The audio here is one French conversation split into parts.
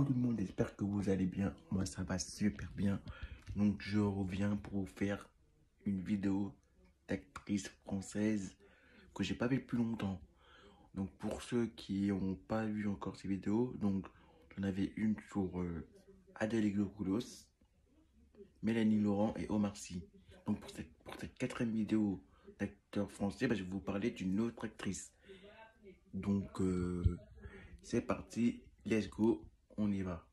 Coucou tout le monde, j'espère que vous allez bien. Moi ça va super bien. Donc je reviens pour vous faire une vidéo d'actrice française que j'ai pas fait depuis longtemps. Donc pour ceux qui n'ont pas vu encore ces vidéos, donc j'en avais une sur Adèle Exarchopoulos, Mélanie Laurent et Omar Sy. Donc pour cette quatrième vidéo d'acteur français, je vais vous parler d'une autre actrice. Donc c'est parti, let's go, on y va.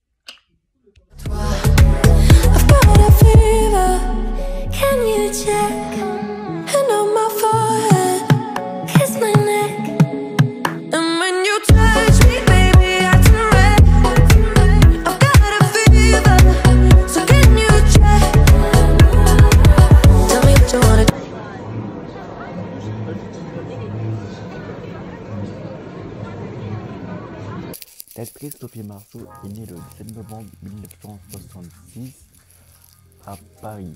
Can you check? Hand on my forehead, kiss my neck, and when you touch me, baby, I turn red. I've got a fever, so can you check? Tell me what you wanna do. L'actrice Sophie Marceau est née le 7 novembre 1966 à Paris.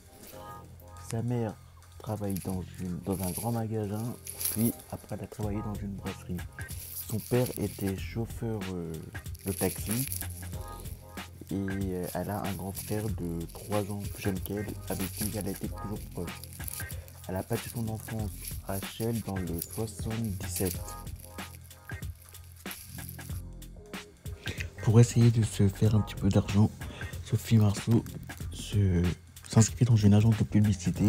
Sa mère travaille dans un grand magasin, puis après elle a travaillé dans une brasserie. Son père était chauffeur de taxi et elle a un grand frère de 3 ans plus jeune qu'elle, avec qui elle a été toujours proche. Elle a passé son enfance à Chelles dans le 77. Pour essayer de se faire un petit peu d'argent, Sophie Marceau s'inscrit dans une agence de publicité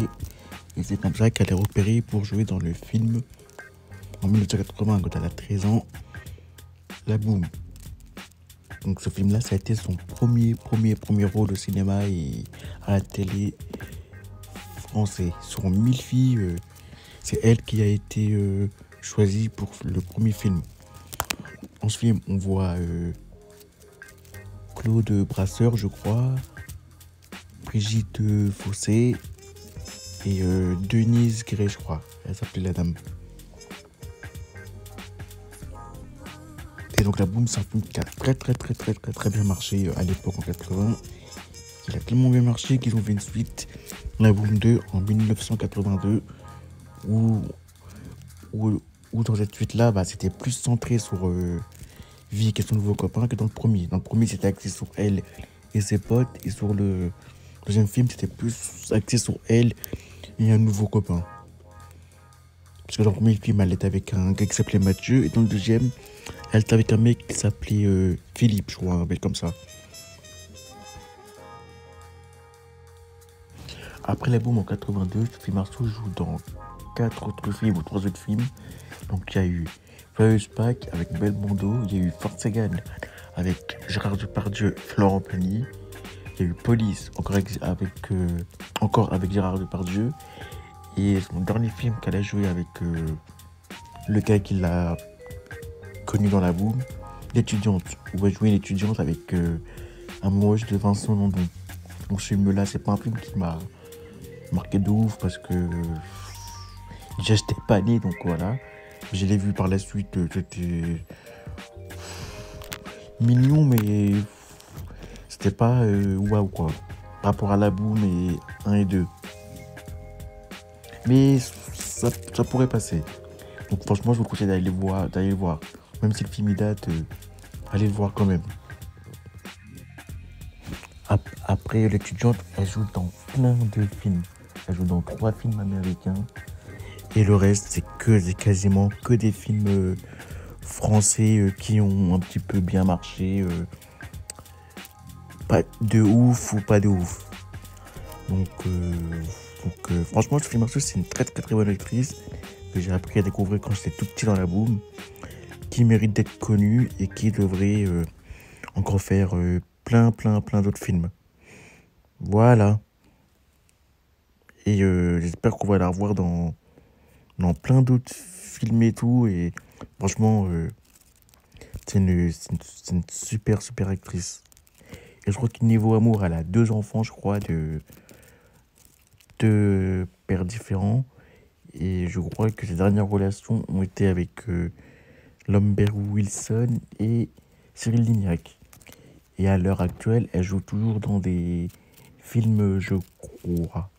et c'est comme ça qu'elle est repérée pour jouer dans le film en 1980 quand elle a 13 ans, La Boum. Donc ce film-là, ça a été son premier rôle au cinéma et à la télé français. Sur 1000 filles, c'est elle qui a été choisie pour le premier film. Dans ce film, on voit Claude Brasseur, je crois, Brigitte Fossé et Denise Gray, je crois. Elle s'appelait la dame. Et donc La Boum, c'est un film qui a très bien marché à l'époque en 80. Il a tellement bien marché qu'ils ont fait une suite, La Boum 2, en 1982, où dans cette suite-là, c'était plus centré sur Vic et son nouveau copain que dans le premier. Dans le premier, c'était axé sur elle et ses potes, et sur le deuxième film, c'était plus axé sur elle et un nouveau copain. Parce que dans le premier film, elle était avec un gars qui s'appelait Mathieu, et dans le deuxième, elle était avec un mec qui s'appelait Philippe, je crois, un mec comme ça. Après La Boum en 82, Sophie Marceau joue dans 4 autres films ou 3 autres films. Donc il y a eu Fabulous Pâques avec Belmondo, il y a eu Fortsegan avec Gérard Depardieu, Florent Pagny, il y a eu Police encore avec Gérard Depardieu, et son dernier film qu'elle a joué avec le gars qui l'a connu dans La Boum, L'étudiante, où elle jouait une étudiante avec Amoureux de Vincent Lindon. Donc ce film-là, c'est pas un film qui m'a marqué de ouf parce que j'étais pas né, donc voilà. Je l'ai vu par la suite, c'était mignon, mais c'était pas waouh quoi, par rapport à La Boum et 1 et 2. Mais ça pourrait passer. Donc franchement, je vous conseille d'aller le voir. Même si le film il date, allez le voir quand même. Après L'étudiante, elle joue dans plein de films. Elle joue dans 3 films américains. Et le reste, c'est quasiment que des films français qui ont un petit peu bien marché. Pas de ouf ou pas de ouf. Donc franchement, Sophie Marceau, c'est une très bonne actrice que j'ai appris à découvrir quand j'étais tout petit dans La Boum, qui mérite d'être connue et qui devrait encore faire plein d'autres films. Voilà. Et j'espère qu'on va la revoir dans plein d'autres films et tout. Et franchement, c'est une super actrice. Et je crois que niveau amour, elle a 2 enfants, je crois, de 2 pères différents. Et je crois que ses dernières relations ont été avec Lambert Wilson et Cyril Lignac. Et à l'heure actuelle, elle joue toujours dans des films, je crois.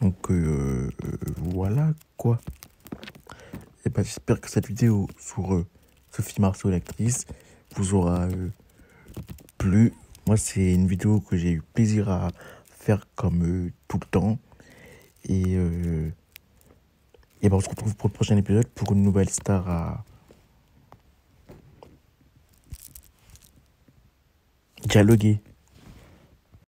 Donc voilà quoi. Et j'espère que cette vidéo sur Sophie Marceau, l'actrice, vous aura plu. Moi, c'est une vidéo que j'ai eu plaisir à faire comme tout le temps. Et ben, on se retrouve pour le prochain épisode pour une nouvelle star à dialoguer.